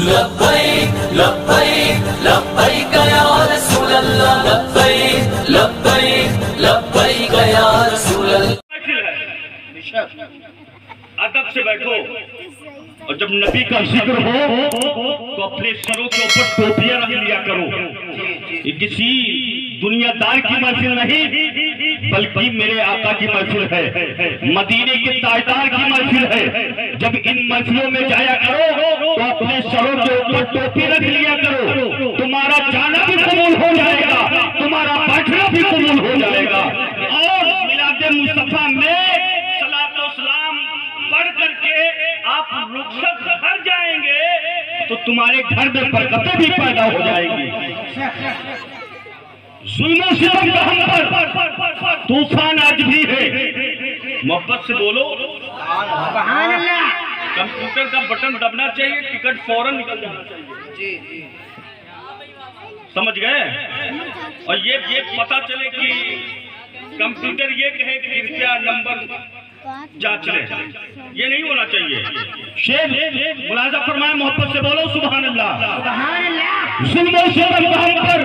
लब्बैक लब्बैक लब्बैक या रसूल अल्लाह, लब्बैक लब्बैक लब्बैक या रसूल अल्लाह। अदब से बैठो, और जब नबी का जिक्र हो तो अपने सरों के ऊपर टोपियां रख लिया करो। ये किसी दुनियादार की महफिल नहीं, बल्कि मेरे आका की महफिल है, मदीने के ताजदार की महफिल है। जब इन महफिलों में जाया करो तो अपने सरों के ऊपर टोपी रख लिया करो। तुम्हारा जाना भी कबूल हो जाएगा, तुम्हारा बैठना भी कबूल हो जाएगा। और मिलाद मुस्तफा में सलातो सलाम पढ़ करके आप रुखसत घर जाएंगे तो तुम्हारे घर में बरकतें भी पैदा हो जाएंगी। जुल्म सितम का हम पर तूफान आज भी है। मोहब्बत से बोलो सुभान अल्लाह। कंप्यूटर का बटन दबना चाहिए, टिकट फौरन निकल जाना चाहिए। समझ गए? और ये पता चले कि कंप्यूटर ये कहे कि कृपया नंबर जांच ले, ये नहीं होना चाहिए। शेर मुलाजा फरमाए, मोहब्बत से बोलो सुभान अल्लाह। सुभान अल्लाह। जुल्म सितम का हम पर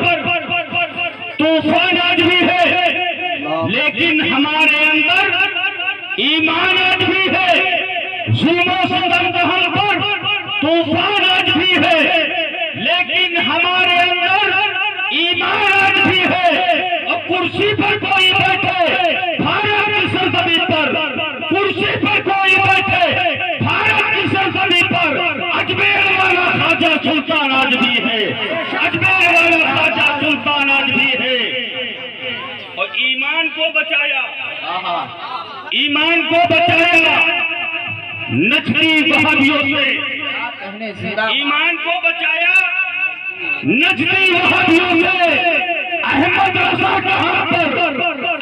तूफान आज भी है, लेकिन हमारे अंदर ईमान आज भी है। जुल्म सितम का हम पर तूफान आज भी है, लेकिन हमारे अंदर ईमान आज भी है। और कुर्सी पर कोई बैठे भारत की सरजमीन पर, कुर्सी पर कोई बैठे भारत की सरजमीन पर, अजमेर वाला ख्वाजा सुल्तान आज भी है, अजमेर वाला ख्वाजा सुल्तान आज भी है। और ईमान को बचाया, ईमान को बचाया नजदी वहाबियों से, ईमान को बचाया नजदी वहाबियों से। अहमद रजा का हम पर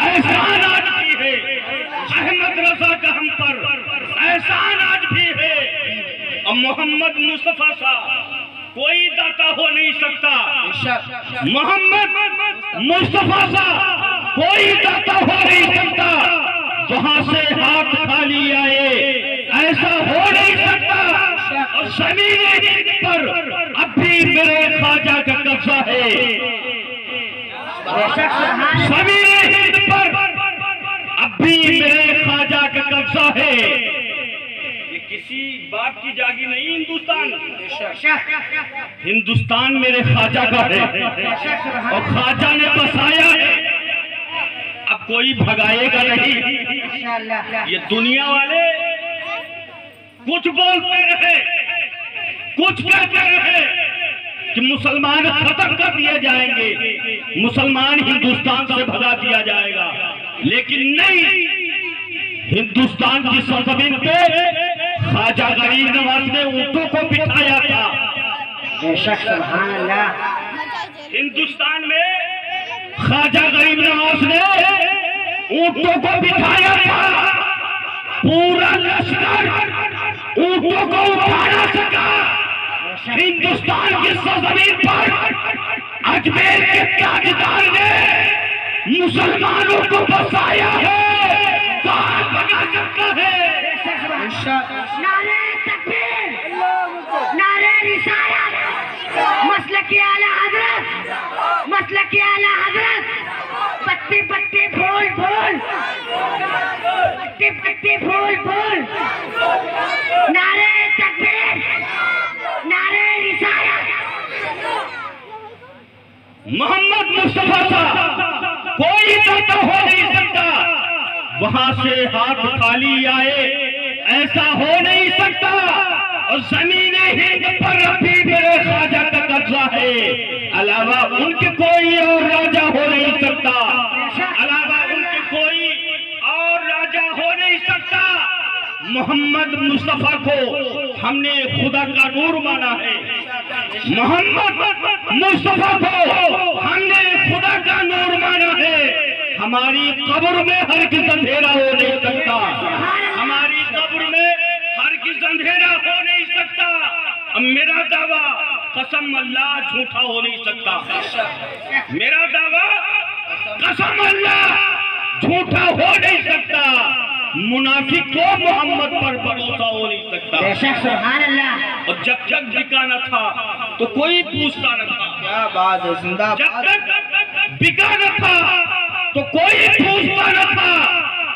एहसान आज भी है, अहमद रजा का हम पर एहसान आज भी है। और मोहम्मद मुस्तफा सा कोई दाता हो नहीं सकता, मोहम्मद मुस्तफा सा कोई दाता हो नहीं सकता। वहां से हाथ खाली आए ऐसा हो नहीं सकता। और ज़मीन पर अब भी मेरे ख्वाजा का कब्जा है, ज़मीन हिंद पर अब भी मेरे ख्वाजा का कब्जा है। ये किसी बाप की जागी नहीं, हिंदुस्तान मेरे ख्वाजा का है और ख्वाजा ने बसाया है, अब कोई भगाएगा नहीं। ये दुनिया वाले कुछ बोलते रहे, कुछ कहते रहे कि मुसलमान खत्म कर दिए जाएंगे, मुसलमान हिंदुस्तान से भगा दिया जाएगा, लेकिन नहीं। हिंदुस्तान की सरजमीन पे ख्वाजा गरीब नवाज ने ऊंटों को बिठाया था। सुभान अल्लाह। हिंदुस्तान में ख्वाजा गरीब नवाज ने ऊंटों को बिठाया था, पूरा लश्कर ऊंटों को उठा ना सका। हिंदुस्तान की सरजमीन पर अजमेर के ताजदार ने मुसलमानों को बसाया है, कौन भगा सकता है? नारे तकबीर, नारे रिसालत, मसलक-ए आला हज़रत, मसलक-ए आला हज़रत। पत्ते पत्ते फूल फूल, पत्ते पत्ते फूल फूल। नारे तकबीर, नारे रिसालत। मोहम्मद मुस्तफा सा कोई दाता हो नहीं सकता। वहां से हाथ खाली आए ऐसा हो नहीं सकता। और ज़मीने हिंद पर अभी मेरे ख्वाजा का कब्जा है, अलावा उनके कोई और राजा हो नहीं सकता, अलावा उनके कोई और राजा हो नहीं सकता। मोहम्मद मुस्तफा को हमने खुदा का नूर माना है, मोहम्मद मुस्तफा को हमने खुदा का नूर माना है। हमारी कब्र में हर किस अंधेरा हो नहीं सकता, हमारी कब्र में हर किस अंधेरा हो नहीं सकता। अब मेरा दावा कसम अल्लाह झूठा हो नहीं सकता, मेरा दावा कसम अल्लाह झूठा हो नहीं सकता। मुनाफिक को मोहम्मद पर भरोसा हो नहीं सकता। सुभान अल्लाह। और जब तक बिका न था तो कोई पूछता न था। क्या बात है, जिंदाबाद। जब तक बिका न था तो कोई पूछता न था।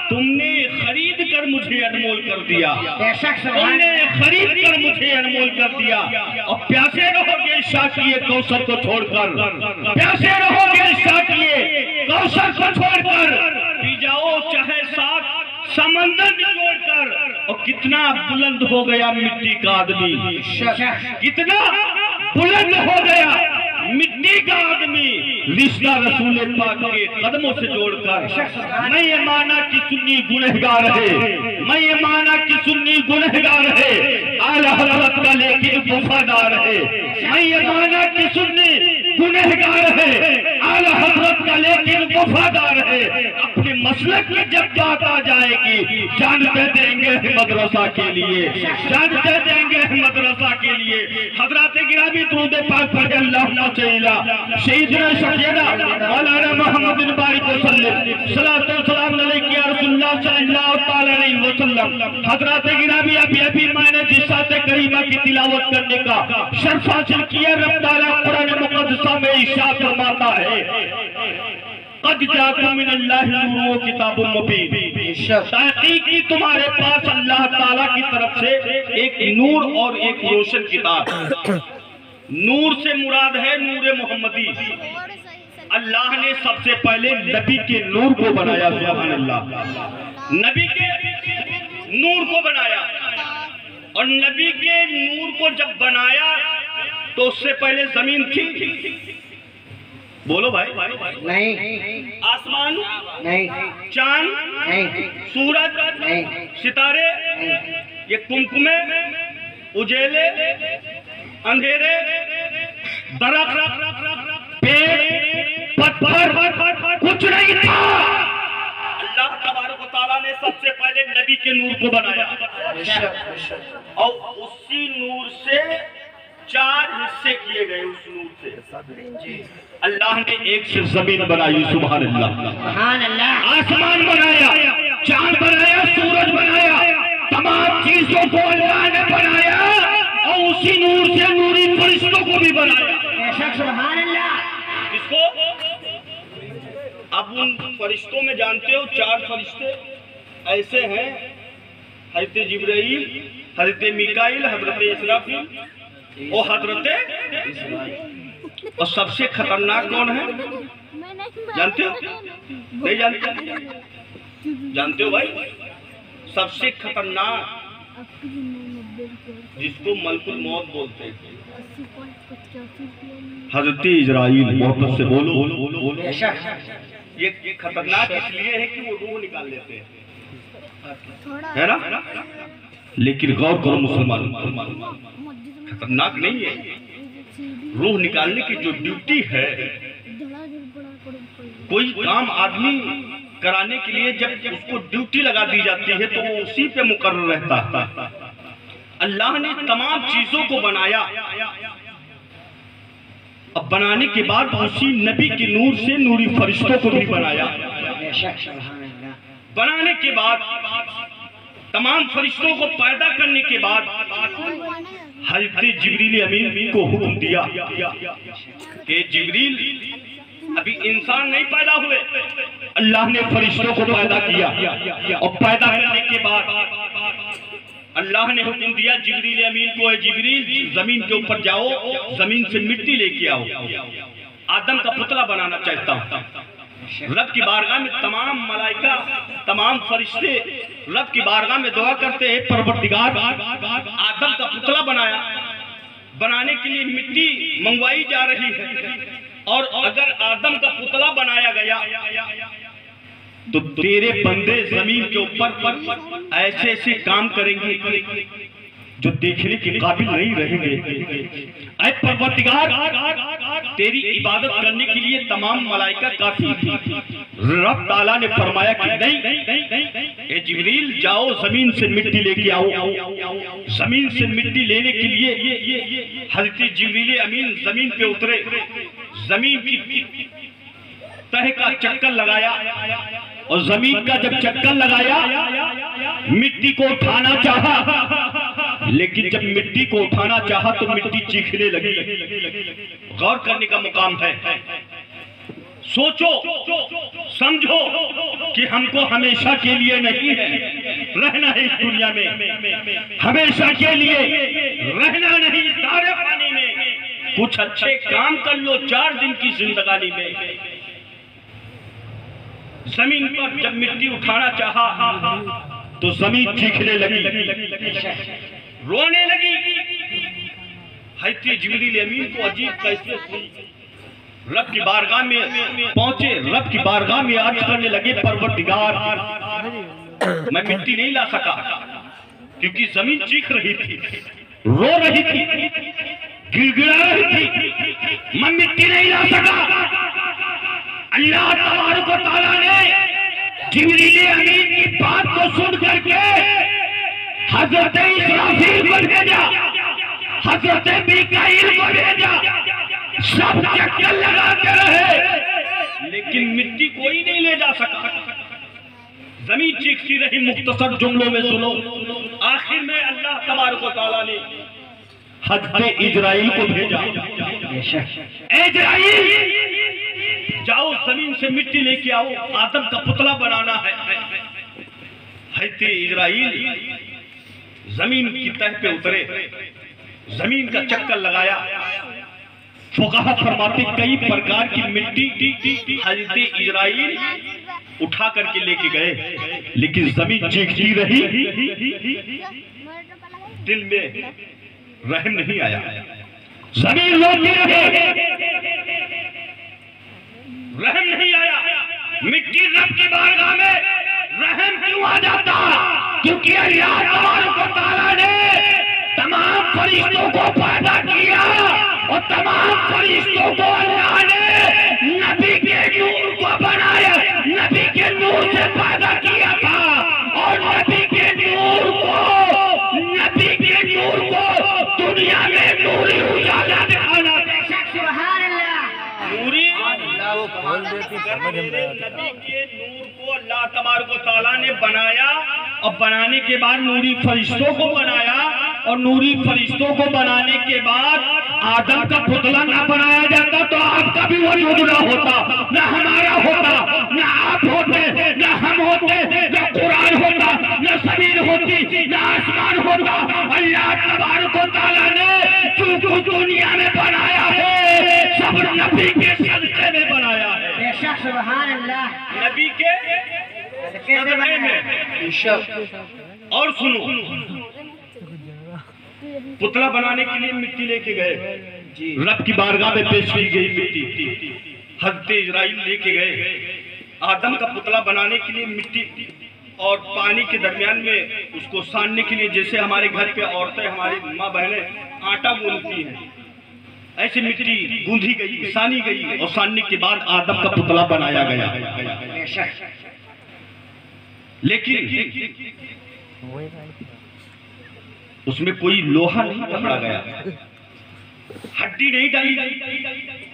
तुमने खरीद कर मुझे अनमोल कर दिया, तुमने खरीद कर मुझे अनमोल कर दिया। और प्यासे रहोगे शाकिए कौसर को छोड़कर, प्यासे रहोगे शाकिए कौसर को छोड़कर, पी जाओ चाहे साथ समंदर जोड़कर। और कितना बुलंद हो गया मिट्टी का आदमी, कितना बुलंद हो गया मिट्टी का आदमी, रिश्ता रसूल पाक के कदमों से जोड़कर। मैं ये माना कि सुन्नी गुनहगार है, मैं ये माना कि सुन्नी गुनहगार है, आला हज़रत का लेकिन वफादार है। मैं ये माना कि सुन्नी गुनहगार है, आला हज़रत का लेकिन वफादार है। अपने मसलक में जब बात आ जाएगी जान दे देंगे मदरसा के लिए, जान दे देंगे मदरसा के लिए। हज़रत गिरामी दुरूद पाक पढ़े अल्लाहुम्मा सय्यिदना सय्यदना मौलाना मोहम्मद बिन बारिक वसल्लम सल्लल्लाहु अलैहि या रसूलुल्लाह सल्लल्लाहु तआला अलैहि वसल्लम। हज़रत गिरामी अभी मैंने जिस साथ करीमा की तिलावत करने का शर्फ हासिल किया, रब ताला कुरान मुक़द्दसा में इरशाद फरमाता है, क़द जाअकुम मिनल्लाहि नूरुन व किताबुम मुबीन। तहक़ीक़ी तुम्हारे पास अल्लाह ताला की तरफ से एक नूर और एक रोशन किताब। नूर से मुराद है नूर मोहम्मदी। अल्लाह ने सबसे पहले नबी के नूर को बनाया, सुभान अल्लाह, नबी के नूर को बनाया। और नबी के नूर को जब बनाया तो उससे पहले जमीन थी? बोलो भाई। नहीं, आसमान नहीं, चांद नहीं, सूरज नहीं, सितारे, ये कुमकुमे, उजेले, अंधेरे, दरख्त, पेड़, पत्थर, कुछ नहीं था। अल्लाह तबारक व तआला ने सबसे पहले नबी के नूर को बनाया और उसी नूर से 4 हिस्से किए गए। उस नूर से अल्लाह ने एक से जमीन बनाई, सुभान अल्लाह, आसमान बनाया, चांद बनाया, सूरज बनाया, तमाम चीजों को अल्लाह ने बनाया। और उसी नूर से नूरी फरिश्तों को भी बनाया, सुभान अल्लाह। इसको अब उन फरिश्तों में जानते हो 4 फरिश्ते ऐसे हैं, हज़रत जिब्राइल, हज़रत मिकाईल, हज़रत इसराफील और हज़रत। और सबसे खतरनाक कौन है जानते हो? नहीं जानते? जानते हो भाई? सबसे खतरनाक जिसको मलकुल मौत बोलते हैं, हज़रत इजराइल। मोहब्बत से बोलो। ये खतरनाक इसलिए है कि वो रूह निकाल लेते हैं, है ना? लेकिन गौर करो मुसलमान, खतरनाक नहीं है। रूह निकालने की जो ड्यूटी है, कोई काम आदमी कराने के लिए जब उसको ड्यूटी लगा दी जाती है तो वो उसी पे मुकर्रर रहता है। अल्लाह ने तमाम चीजों को बनाया। अब बनाने के बाद उसी नबी के नूर से नूरी फरिश्तों को भी बनाया। बनाने के बाद तमाम फरिश्तों को पैदा करने के बाद हज़रत जिब्रील अमीन को हुक्म दिया कि जिब्रील अभी इंसान नहीं पैदा हुए, अल्लाह ने फरिश्तों को पैदा किया। और पैदा करने के बाद अल्लाह ने हुक्म दिया जिब्रील अमीन को, जिब्रील जमीन के ऊपर जाओ, जमीन से मिट्टी लेके आओ, आदम का पुतला बनाना चाहता हूँ। रब की बारगाह में तमाम मलाइका, तमाम फरिश्ते रब की बारगाह में दुआ करते हैं, परवरदिगार आदम का पुतला बनाया। बनाने के लिए मिट्टी मंगवाई जा रही है, और अगर आदम का पुतला बनाया गया तो तेरे बंदे जमीन के ऊपर ऐसे ऐसे काम करेंगे जो देखने के काबिल नहीं रहेंगे। ऐ परवरदिगार, तेरी इबादत करने के लिए तमाम मलाइका काफी थी। रब ताला ने फरमाया कि नहीं, ए जिब्रील जाओ जमीन से मिट्टी लेके आओ। जमीन से मिट्टी लेने के लिए हज़रत जिब्रील अमीन जमीन पे उतरे, जमीन की तह का चक्कर लगाया, और जमीन का जब चक्कर लगाया मिट्टी को उठाना चाहा, लेकिन जब मिट्टी को उठाना चाहा तो मिट्टी चीखने लगी। गौर करने का मुकाम है। सोचो समझो कि हमको हमेशा के लिए नहीं है रहना है इस दुनिया में, हमेशा के लिए रहना नहीं सारे पानी में। कुछ अच्छे काम कर लो 4 दिन की जिंदगानी में। जमीन पर जब मिट्टी उठाना चाहा तो जमीन चीखने लगी, रोने लगी। हज़रत जिब्रील अमीन को अजीब कैफियत हुई। रब की बारगाह में पहुंचे, रब की बारगाह में अर्ज करने लगे, परवरदिगार मैं मिट्टी नहीं ला सका क्योंकि जमीन चीख रही थी, रो रही थी, गिड़गिड़ा रही थी, मैं मिट्टी नहीं ला सका। अल्लाह तबारक व तआला ने जिब्रील अमीन की बात को सुन करके हजरत इसराफील को भेजा, हजरत मीकाईल को भेजा। सब चक्कर लगाते रहे लेकिन मिट्टी कोई नहीं ले जा सका। जमीन चीखती रही। मुख्तसर जुमलों में सुनो, आखिर में अल्लाह तबारक व तआला ने हजरत इजराइल को भेजा। इजराइल जाओ जमीन से मिट्टी लेके आओ, आदम का पुतला बनाना है। हजरत इजराइल जमीन की तह पे उतरे, जमीन का चक्कर लगाया। फुक़हा फरमाते कई प्रकार की मिट्टी हज़रत इजराइल उठा करके लेके गए, लेकिन जमीन चीखती रही। दिल में रहम नहीं आया, जमीन रोती रही, रहम नहीं आया। मिट्टी रब की बारगाह में रहम क्यों आ जाता? क्योंकि अल्लाह तबारक व तआला ने तमाम फरिश्तों को पैदा किया और तमाम फरिश्तों को अल्लाह ने नबी के नूर को बनाया, नबी के नूर से पैदा किया था। और नबी के नूर को दुनिया में नूरी उजाला दिखाना। सुभान अल्लाह। नूरी नबी के नूर को अल्लाह तबारक व तआला ने बनाया और बनाने के बाद नूरी फरिश्तों को बनाया और नूरी फरिश्तों को बनाने के बाद आदम का पुतला ना बनाया जाता तो आपका भी वजूद ना होता, ना हमारा होता, ना आप होते, ना हम होते, ना कुरान होता, ना ज़मीन होती, ना आसमान होता। अल्लाह तबारक व तआला ने जो कुछ दुनिया में बनाया है सब नबी के सदक़े में बनाया है। बेशक सुभान अल्लाह। नबी के सदक़े में। और सुनो, पुतला बनाने के लिए मिट्टी लेके गए, रब की बारगाह में पेश की गई मिट्टी। हज़रत इजराइल लेके गए आदम का पुतला बनाने के लिए मिट्टी और पानी के दरमियान में उसको सानने के लिए, जैसे हमारे घर पे औरतें, हमारी माँ बहनें आटा गूंथती हैं, ऐसे मिट्टी गूंधी गई, सानी गई और सानने के बाद आदम का पुतला बनाया गया। लेकिन उसमें कोई लोहा नहीं पकड़ा गया, हड्डी नहीं डाली गई।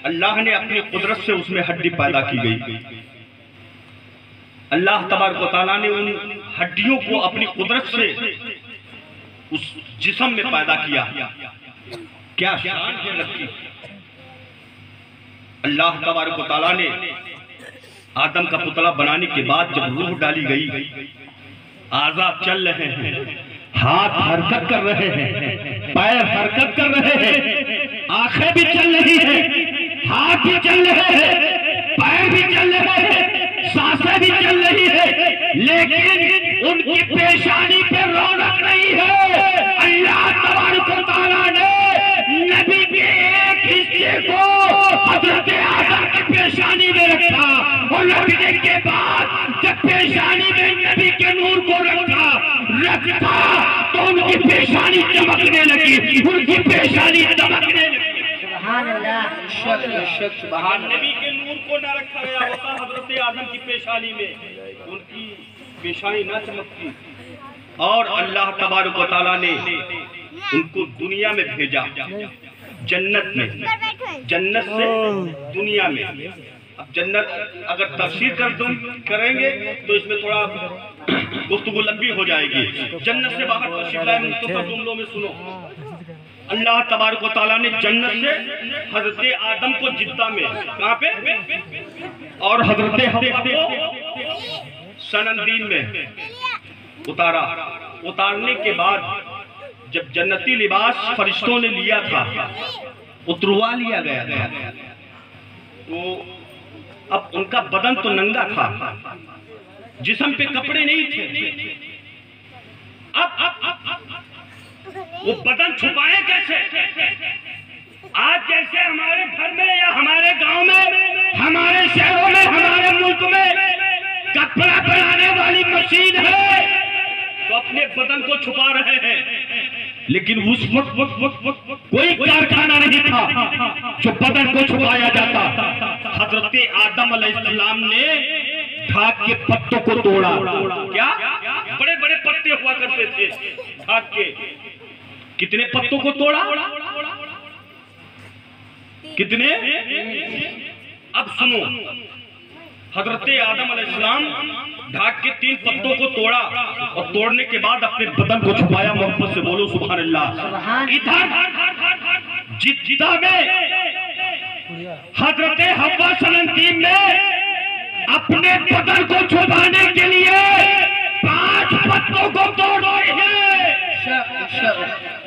अल्लाह ने अपनी कुदरत से उसमें हड्डी पैदा की गई। अल्लाह तबारक व तआला ने उन हड्डियों को अपनी कुदरत से उस जिस्म में पैदा किया। क्या शान है रब की। अल्लाह तबारक व तआला ने आदम का पुतला बनाने के बाद जब रूह डाली गई, आज़ा चल रहे हैं, हाथ हरकत कर रहे हैं, पैर हरकत कर रहे हैं, आंखें भी चल रही हैं, हाथ भी चल रहे हैं, पैर भी चल रहे हैं, सांसें भी चल रही है, लेकिन उनकी पेशानी पे रौनक नहीं है। अल्लाह तबारक व तआला ने नबी के एक हिस्से को हज़रत आदम की पेशानी में रखा और रखने के बाद जब पेशानी में नबी के नूर को रखा तो उनकी पेशानी चमकने लगी, उनकी पेशानी चमकने लगी। सुभान अल्लाह। सुभान नबी के नूर को न रखा गया होता हज़रत आदम की पेशानी में, उनकी पेशानी न चमकती। और अल्लाह तबारक व तआला ने उनको दुनिया में भेजा, जन्नत में, जन्नत से दुनिया में। अब जन्नत अगर तफसीर करेंगे तो इसमें थोड़ा गुफ्तगू लंबी हो जाएगी। जन्नत से बाहर तशरीफ लाए, मुख्तसर जुमलों में सुनो। अल्लाह तबारक व तआला ने जन्नत से हजरत आदम को जिद्दा में, कहाँ पे, और हजरत हव्वा को सनंदीन में उतारा। उतारने के बाद जब जन्नती लिबास फरिश्तों ने लिया था, उतरवा लिया गया था, तो अब उनका बदन तो नंगा था, जिस्म पे कपड़े नहीं थे। अब वो बदन छुपाए कैसे? आज जैसे हमारे घर में या हमारे गांव में, हमारे शहरों में, हमारे मुल्क में कपड़ा बनाने वाली मशीन है, तो अपने बदन को छुपा रहे हैं। लेकिन उस वक्त कोई कारखाना नहीं था जो बदन को छुपाया जाता। हजरत आदम अलैहिस्सलाम ने घाक के पत्तों को तोड़ा। क्या बड़े बड़े पत्ते हुआ करते थे घाक के। कितने पत्तों को तोड़ा? कितने? अब सुनो, हजरत आदम अलैहिस्सलाम ढाक के 3 पत्तों को तोड़ा और तोड़ने के बाद अपने बदन को छुपाया। मोहब्बत से बोलो सुभान अल्लाह। इधर जिद्दा में हजरत हव्वा सनंदीन में अपने बदन को छुपाने के लिए 5 पत्तों को तोड़ रहे हैं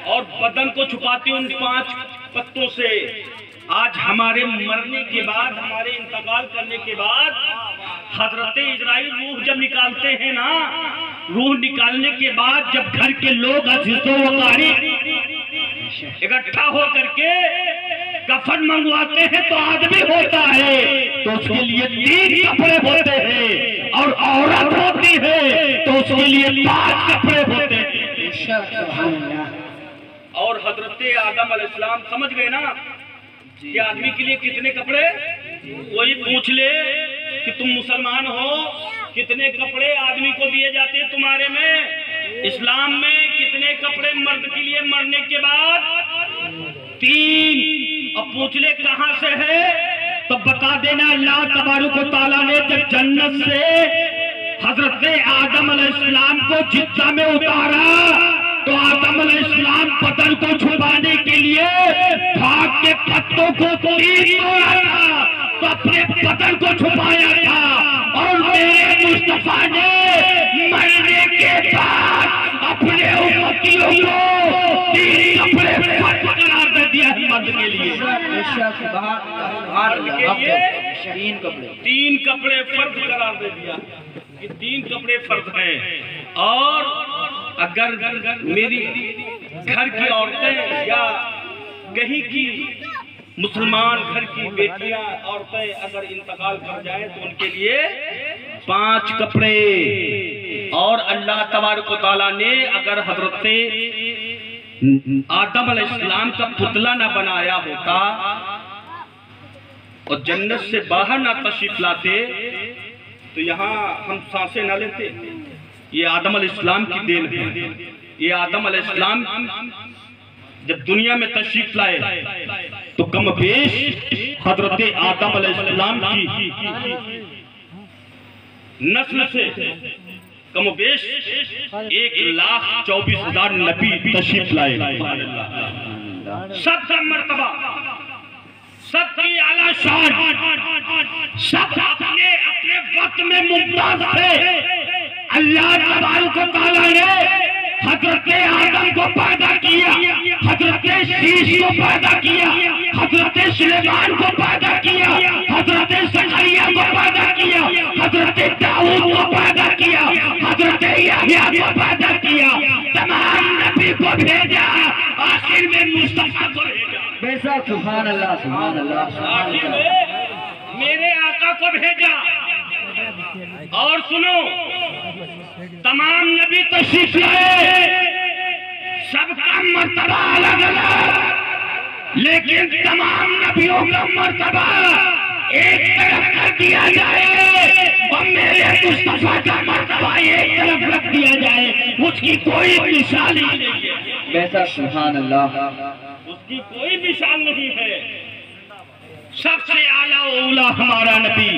और बदन को छुपाते उन 5 पत्तों से आज हमारे मरने के बाद, हमारे इंतकाल करने के बाद हजरत इजराइल रूह जब निकालते हैं ना, रूह निकालने के बाद जब घर के लोग इकट्ठा हो करके कफन मंगवाते हैं तो आदमी होता है तो उसके लिए 3 कपड़े होते हैं, और औरत होती है तो उसके लिए 5 कपड़े होते हैं। और हजरत आदम अलैहिस्सलाम समझ गए ना कि आदमी के लिए कितने कपड़े? वही पूछ ले कि तुम मुसलमान हो, कितने कपड़े आदमी को दिए जाते हैं तुम्हारे में? इस्लाम में कितने कपड़े मर्द के लिए मरने के बाद? 3। अब पूछ ले कहां से है तो बता देना। अल्लाह तबारक व तआला ने जब जन्नत से हजरत आदम अलैहिस्सलाम को जिद्दा में उतारा तो आदम अलैहिस्सलाम बदन को छुपाने के लिए घाक के पत्तों को तोड़ा था, तो अपने बदन को छुपाया था। और मेरे मुस्तफा ने मरने के बाद अपने उम्मतियों को 3 कपड़े फर्ज करार दे दिया मर्द के लिए। 3 कपड़े फर्ज करार दे दिया कि 3 कपड़े फर्ज हैं। और अगर मेरी घर की औरतें या कहीं की मुसलमान घर की बेटियां, औरतें अगर इंतकाल कर जाए तो उनके लिए 5 कपड़े। और अल्लाह तबारक व तआला ने अगर हजरत आदम अलैहिस्सलाम का पुतला न बनाया होता और जन्नत से बाहर ना तशरीफ लाते तो यहाँ हम सांसें न लेते। ये आदम अलैहिस्सलाम की देन है। ये आदम अलैहिस्सलाम जब दुनिया में तशरीफ लाए तो कम बेश हजरत आदम अलैहिस्सलाम की नस्ल से कम बेश 1,24,000 नबी तशरीफ लाए। सबका मर्तबा, सबकी आला शान, सब अपने अपने वक्त में मुमताज थे। अल्लाह तबारक व तआला ने हजरत आदम को पैदा किया, हजरत शीश को पैदा किया, हजरत सुलेमान को पैदा किया, हजरत ज़करिया को पैदा किया, हजरत दाऊद को पैदा किया, हजरत यहया को पैदा किया। तमाम नबी को भेजा, आखिर में मुस्तफा को भेजा। बेशक सुभान अल्लाह, सुभान अल्लाह। आखिर में मेरे आका को भेजा। और सुनो, तमाम नबी तशरीफ लाए, सबका मर्तबा अलग अलग, लेकिन तमाम नबियों का मर्तबा एक तरफ कर दिया जाए और मेरे मुस्तफा का मर्तबा एक तरफ रख दिया जाए। उसकी कोई मिसाल ही नहीं है। बेशक सुभान अल्लाह, उसकी कोई मिसाल नहीं है। सबसे आला औला हमारा नबी,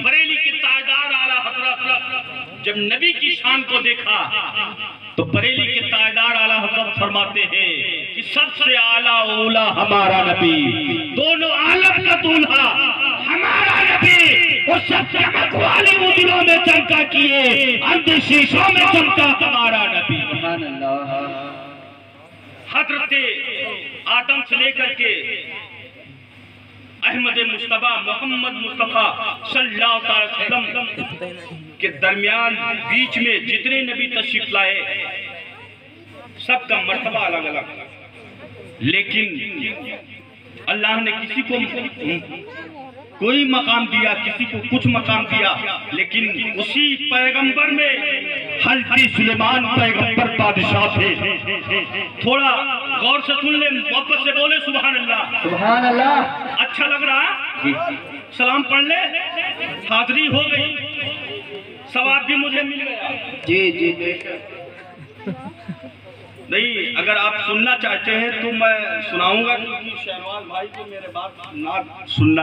बरेली के ताजदार ताजदार आला हजरत जब नबी की शान को देखा तो बरेली के ताजदार आला हजरत फरमाते हैं कि सबसे आला ओला हमारा नबी, दोनों आलम का दूल्हा हमारा नबी, और सब चमक वाली वो दिलों में चमका किए, अंधे शीशों में चमका हमारा नबी। सुभान अल्लाह। हजरत आदम से लेकर के अहमद मुस्तफा मोहम्मद मुस्तफा सल्लल्लाहु अलैहि वसल्लम के दरमियान बीच में जितने नबी तशरीफ लाए सबका मर्तबा अलग अलग, लेकिन अल्लाह ने किसी को कोई मकाम दिया, किसी को कुछ मकाम दिया, लेकिन उसी पैगंबर में हज़रत सुलेमान पैगंबर बादशाह थे। थोड़ा गौर से सुन ले, मोहब्बत से बोले सुभान अल्लाह। सुभान अल्लाह। अच्छा लग रहा? सलाम पढ़ ले, हाजिरी हो गई, सवाब भी मुझे मिल गया। जी जी नहीं, अगर आप सुनना चाहते हैं तो मैं सुनाऊंगा, क्योंकि शहरवाल भाई को मेरे बात ना सुनना